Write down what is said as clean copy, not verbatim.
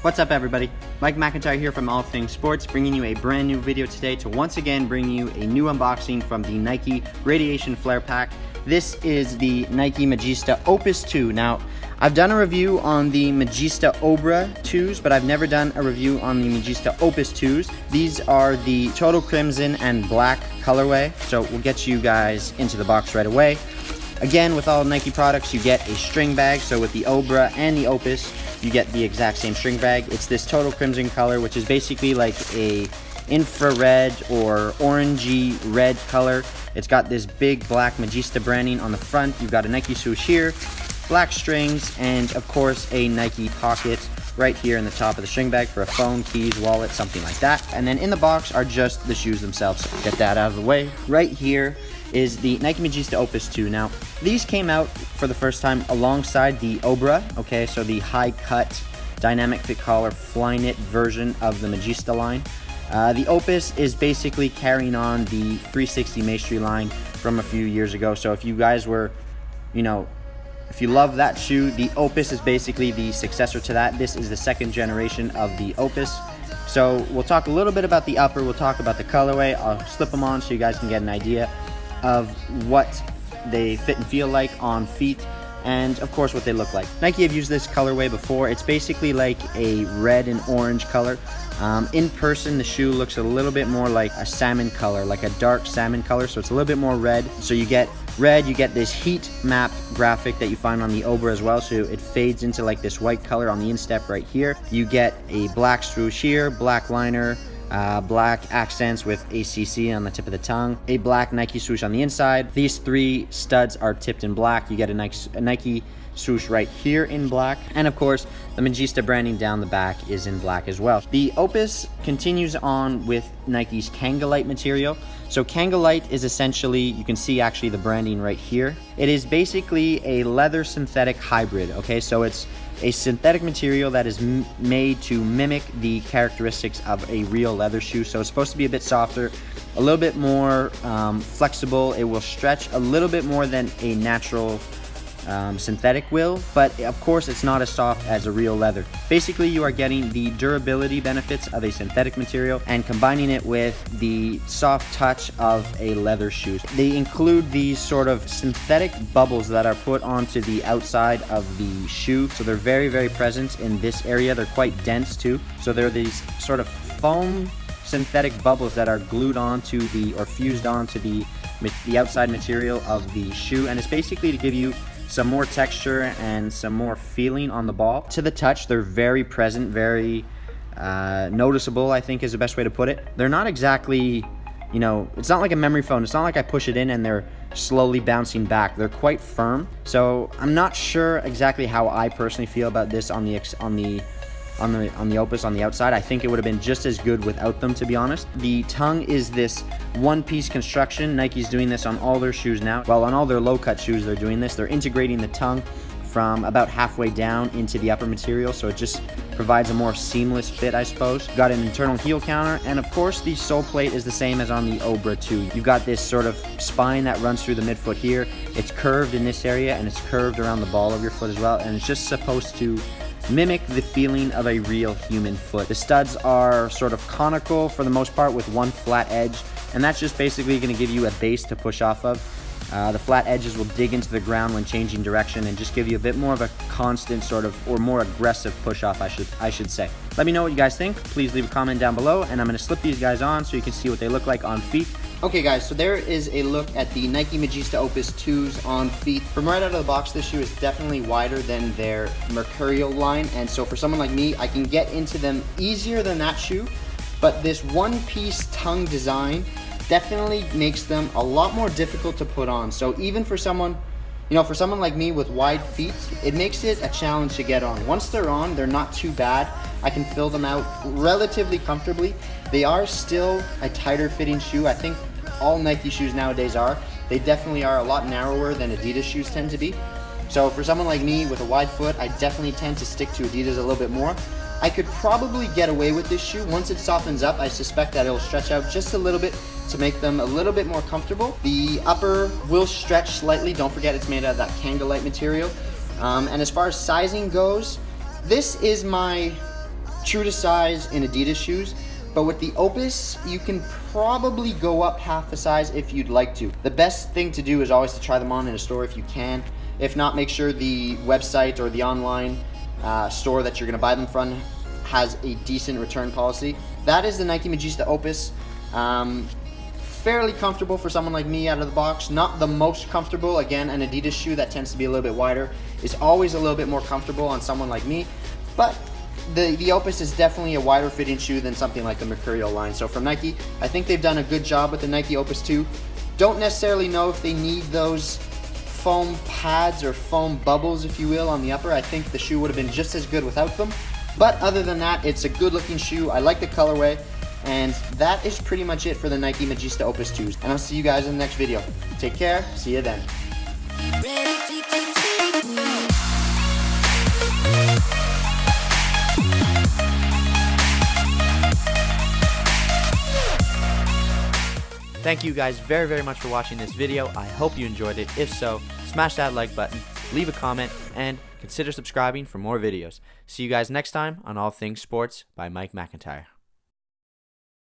What's up everybody? Mike McIntyre here from All Things Sports, bringing you a brand new video today to once again bring you a new unboxing from the Nike Radiation Flare Pack. This is the Nike Magista Opus II. Now, I've done a review on the Magista Obra 2s, but I've never done a review on the Magista Opus 2s. These are the Total Crimson and Black colorway, so we'll get you guys into the box right away. Again, with all Nike products, you get a string bag, so with the Obra and the Opus, you get the exact same string bag. It's this Total Crimson color, which is basically like a infrared or orangey red color. It's got this big black Magista branding on the front. You've got a Nike swoosh here, black strings, and of course a Nike pocket right here in the top of the string bag for a phone, keys, wallet, something like that. And then in the box are just the shoes themselves. So get that out of the way. Right here is the Nike Magista Opus II. Now, these came out for the first time alongside the Obra, okay, so the high-cut dynamic fit collar Flyknit version of the Magista line. The Opus is basically carrying on the 360 Maestri line from a few years ago. So if you guys were, if you love that shoe, the Opus is basically the successor to that. This is the second generation of the Opus. So we'll talk a little bit about the upper, we'll talk about the colorway. I'll slip them on so you guys can get an idea of what they fit and feel like on feet, and of course what they look like. Nike have used this colorway before. It's basically like a red and orange color. In person, the shoe looks a little bit more like a salmon color, like a dark salmon color, so it's a little bit more red. So you get red, you get this heat map graphic that you find on the Obra as well, so it fades into like this white color on the instep right here. You get a black swoosh here, black liner, black accents with ACC on the tip of the tongue, a black Nike swoosh on the inside. These three studs are tipped in black. You get a Nike swoosh right here in black, and of course the Magista branding down the back is in black as well. The Opus continues on with Nike's Kangalite material. So Kangalite is essentially, you can see actually the branding right here. It is basically a leather synthetic hybrid, okay? So it's a synthetic material that is made to mimic the characteristics of a real leather shoe. So it's supposed to be a bit softer, a little bit more flexible. It will stretch a little bit more than a natural synthetic will, but of course it's not as soft as a real leather. Basically, you are getting the durability benefits of a synthetic material and combining it with the soft touch of a leather shoe. They include these sort of synthetic bubbles that are put onto the outside of the shoe, so they're very, very present in this area. They're quite dense too, so they're these sort of foam synthetic bubbles that are glued onto or fused onto the outside material of the shoe, and it's basically to give you some more texture and some more feeling on the ball. To the touch, they're very present, very noticeable, I think is the best way to put it. They're not exactly, it's not like a memory foam. It's not like I push it in and they're slowly bouncing back. They're quite firm. So I'm not sure exactly how I personally feel about this on the Opus on the outside. I think it would have been just as good without them, to be honest. The tongue is this one-piece construction. Nike's doing this on all their shoes now. Well, on all their low-cut shoes they're doing this. They're integrating the tongue from about halfway down into the upper material, so it just provides a more seamless fit, I suppose. Got an internal heel counter, and of course the sole plate is the same as on the Obra 2. You've got this sort of spine that runs through the midfoot here. It's curved in this area, and it's curved around the ball of your foot as well, and it's just supposed to mimic the feeling of a real human foot. The studs are sort of conical for the most part with one flat edge, and that's just basically going to give you a base to push off of. The flat edges will dig into the ground when changing direction and just give you a bit more of a constant sort of, or more aggressive push off, I should say. Let me know what you guys think. Please leave a comment down below, and I'm going to slip these guys on so you can see what they look like on feet. Okay guys, so there is a look at the Nike Magista Opus 2s on feet. From right out of the box, this shoe is definitely wider than their Mercurial line, and so for someone like me, I can get into them easier than that shoe, but this one-piece tongue design definitely makes them a lot more difficult to put on. So even for someone, for someone like me with wide feet, it makes it a challenge to get on. Once they're on, they're not too bad. I can fill them out relatively comfortably. They are still a tighter fitting shoe. I think all Nike shoes nowadays are. They definitely are a lot narrower than Adidas shoes tend to be. So for someone like me with a wide foot, I definitely tend to stick to Adidas a little bit more. I could probably get away with this shoe. Once it softens up, I suspect that it'll stretch out just a little bit to make them a little bit more comfortable. The upper will stretch slightly. Don't forget it's made out of that Kangalite material. And as far as sizing goes, this is my true to size in Adidas shoes. But with the Opus, you can probably go up half the size if you'd like to. The best thing to do is always to try them on in a store if you can. If not, make sure the website or the online store that you're gonna buy them from has a decent return policy. That is the Nike Magista Opus. Fairly comfortable for someone like me out of the box. Not the most comfortable. Again, an Adidas shoe that tends to be a little bit wider is always a little bit more comfortable on someone like me. But the Opus is definitely a wider fitting shoe than something like the Mercurial line. So from Nike, I think they've done a good job with the Nike Opus II. Don't necessarily know if they need those foam pads or foam bubbles, if you will, on the upper. I think the shoe would have been just as good without them. But other than that, it's a good looking shoe. I like the colorway. And that is pretty much it for the Nike Magista Opus 2s. And I'll see you guys in the next video. Take care. See you then. Thank you guys very, very much for watching this video. I hope you enjoyed it. If so, smash that like button, leave a comment, and consider subscribing for more videos. See you guys next time on All Things Sports by Mike McIntyre.